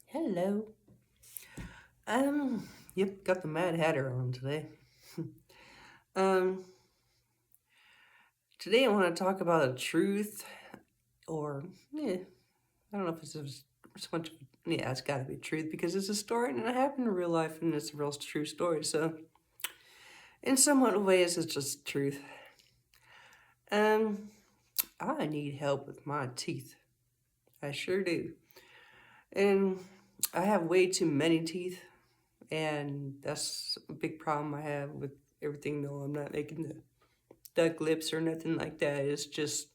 Hello. Yep, got the Mad Hatter on today. Um, Today I want to talk about a truth, or I don't know if it's so much. Yeah, it's got to be truth because it's a story and it happened in real life and it's a real true story. So, in somewhat ways, it's just truth. Um, I need help with my teeth. I sure do, and I have way too many teeth, and that's a big problem I have with everything. Though I'm not making the duck lips or nothing like that. It's just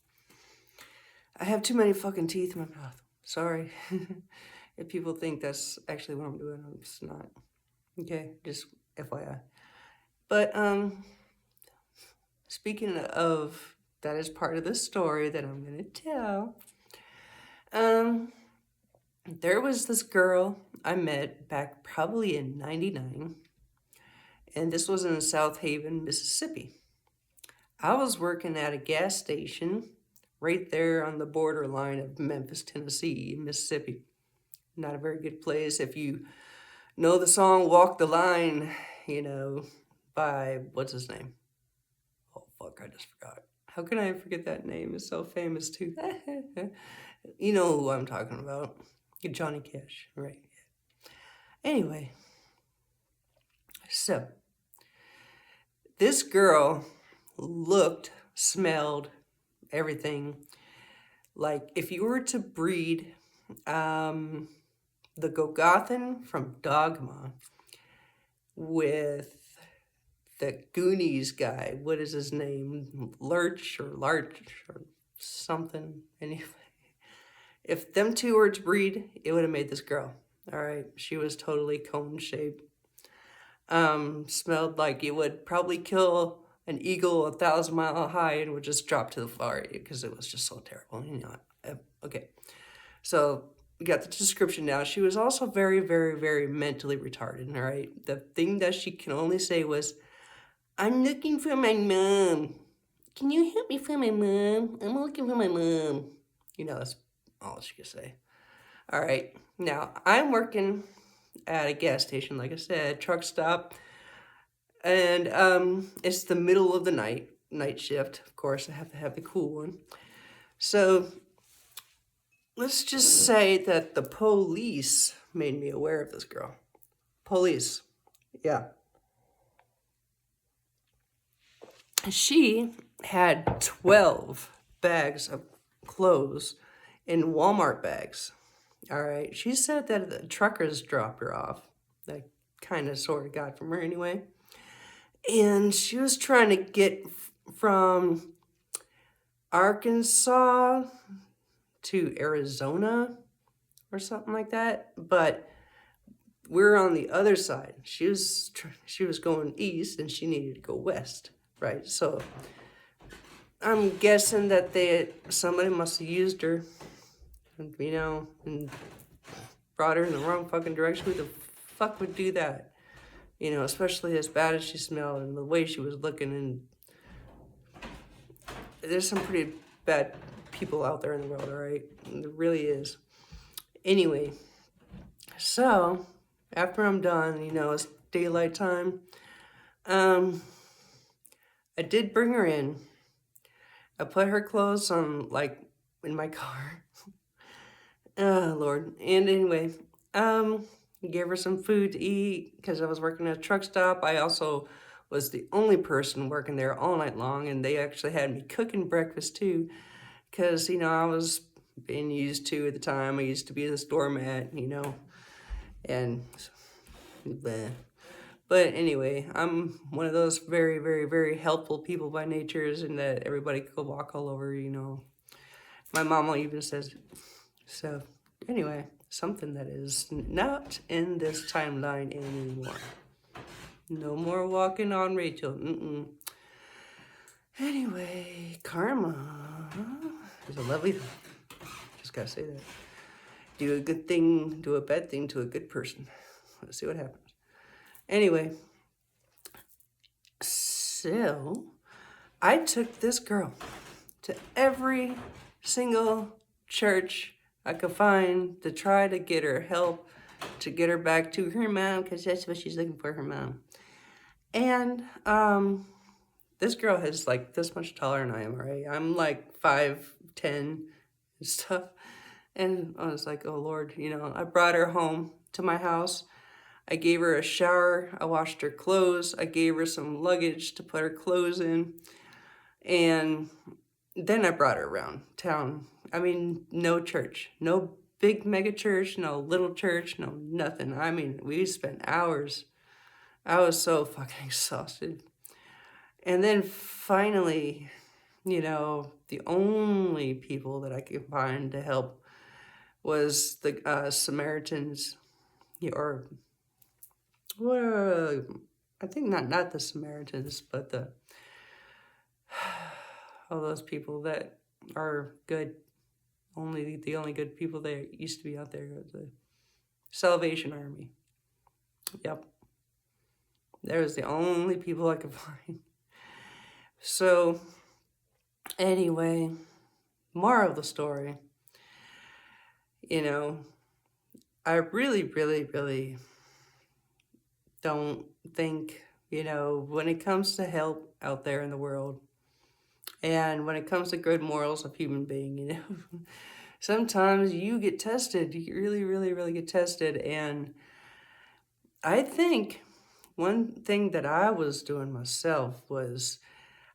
I have too many fucking teeth in my mouth. Sorry. If people think that's actually what I'm doing, it's not. Okay, just FYI. But speaking of that is part of the story that I'm gonna tell. Um there was this girl I met back probably in '99, and this was in South Haven, Mississippi. I was working at a gas station right there on the borderline of Memphis, Tennessee, and Mississippi. Not a very good place. If you know the song Walk the Line, by what's his name? Oh, fuck, I just forgot. How can I forget that name? It's so famous too. You know who I'm talking about. Johnny Cash, right? Anyway, so this girl looked, smelled, everything like if you were to breed um, the Golgothan from Dogma with the Goonies guy. What is his name? Lurch or Larch or something. Anyway, if them two were to breed, it would have made this girl. All right, she was totally cone shaped. Smelled like it would probably kill an eagle 1,000 mile high and would just drop to the floor because it was just so terrible. Okay. So we got the description now. She was also very, very, very mentally retarded. All right. The thing that she can only say was, "I'm looking for my mom. Can you help me find my mom? I'm looking for my mom." That's all she could say. All right. Now I'm working at a gas station, like I said, truck stop, and it's the middle of the night shift. Of course, I have to have the cool one. So let's just say that the police made me aware of this girl. Police. Yeah. She had 12 bags of clothes in Walmart bags. All right. She said that the truckers dropped her off. That kind of sort of got from her anyway. And she was trying to get from Arkansas to Arizona or something like that. But we're on the other side. She was going east and she needed to go west, right? So I'm guessing that somebody must have used her, and brought her in the wrong fucking direction. Who the fuck would do that? Especially as bad as she smelled and the way she was looking. And there's some pretty bad people out there in the world, all right? There really is. Anyway, so after I'm done, it's daylight time. I did bring her in. I put her clothes on, like, in my car. Oh, Lord. And anyway, gave her some food to eat because I was working at a truck stop. I also was the only person working there all night long, and they actually had me cooking breakfast too because, I was being used to at the time. I used to be the doormat, and bleh. But anyway, I'm one of those very, very, very helpful people by natures, and that everybody could walk all over, My mama even says so. Anyway, something that is not in this timeline anymore. No more walking on Rachel. Mm-mm. Anyway, karma is a lovely thing. Just gotta say that. Do a good thing, do a bad thing to a good person. Let's see what happens. Anyway, so I took this girl to every single church I could find to try to get her help to get her back to her mom, because that's what she's looking for, her mom. And this girl is like this much taller than I am, right? I'm like 5'10" and stuff. And I was like, oh Lord, I brought her home to my house. I gave her a shower. I washed her clothes. I gave her some luggage to put her clothes in. And then I brought her around town. I mean, no church, no big mega church, no little church, no nothing. I mean, we spent hours. I was so fucking exhausted. And then finally, the only people that I could find to help was the Samaritans, or I think not the Samaritans, but all those people that are good. The only good people that used to be out there was the Salvation Army. Yep. There was the only people I could find. So, anyway, moral of the story, I really, really, really don't think, when it comes to help out there in the world, and when it comes to good morals of human being, sometimes you get tested. You really, really, really get tested. And I think one thing that I was doing myself was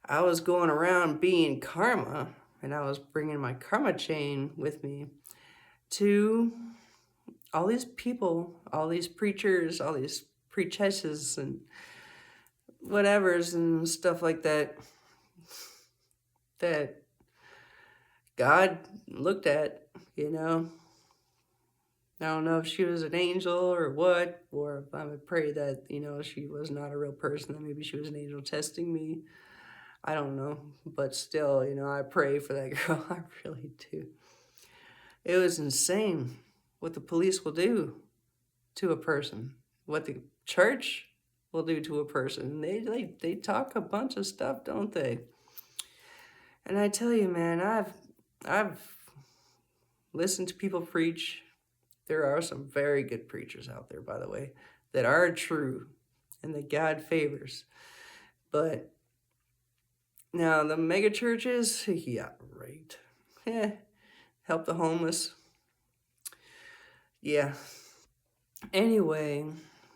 I was going around being karma, and I was bringing my karma chain with me to all these people, all these preachers, all these preachesses and whatevers and stuff like that, that God looked at, I don't know if she was an angel or what, or I would pray that, she was not a real person, that maybe she was an angel testing me. I don't know, but still, I pray for that girl. I really do. It was insane what the police will do to a person, what the church will do to a person. They talk a bunch of stuff, don't they? And I tell you, man, I've listened to people preach. There are some very good preachers out there, by the way, that are true and that God favors. But now the mega churches, yeah, right. Help the homeless. Yeah. Anyway,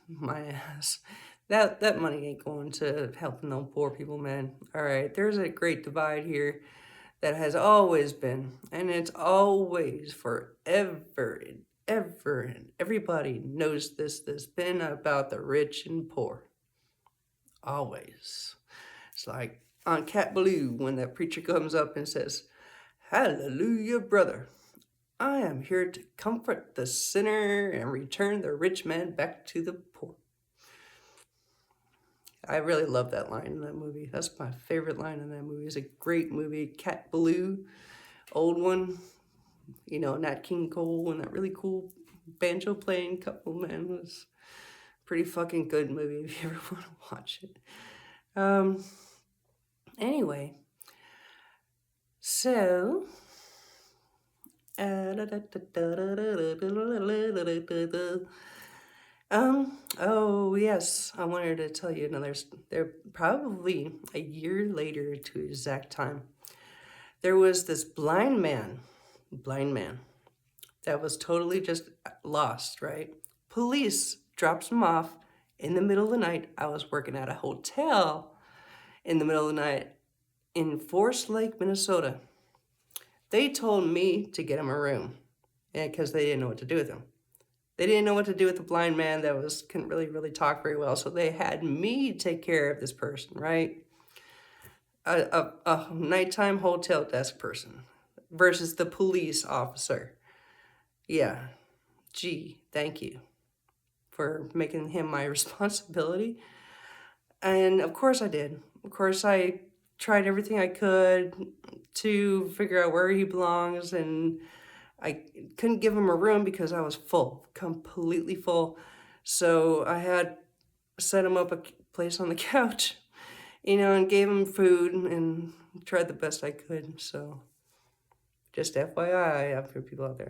my ass. That money ain't going to help no poor people, man. All right, there's a great divide here that has always been, and it's always forever and ever, and everybody knows this. This been about the rich and poor. Always. It's like on Cat Blue when that preacher comes up and says, "Hallelujah, brother. I am here to comfort the sinner and return the rich man back to the poor." I really love that line in that movie. That's my favorite line in that movie. It's a great movie. Cat Blue, old one. Nat King Cole and that really cool banjo playing couple, man, was pretty fucking good movie if you ever want to watch it. Anyway, so oh yes, I wanted to tell you another. There probably a year later to exact time, there was this blind man that was totally just lost, right? Police drops him off in the middle of the night. I was working at a hotel in the middle of the night in Forest Lake, Minnesota. They told me to get him a room, because they didn't know what to do with him. They didn't know what to do with the blind man that couldn't really talk very well, so they had me take care of this person, right? A nighttime hotel desk person versus the police officer. Yeah, gee, thank you for making him my responsibility. And of course I did. Of course I tried everything I could to figure out where he belongs, and I couldn't give him a room because I was full, completely full. So I had set him up a place on the couch, and gave him food and tried the best I could. So just FYI, for people out there.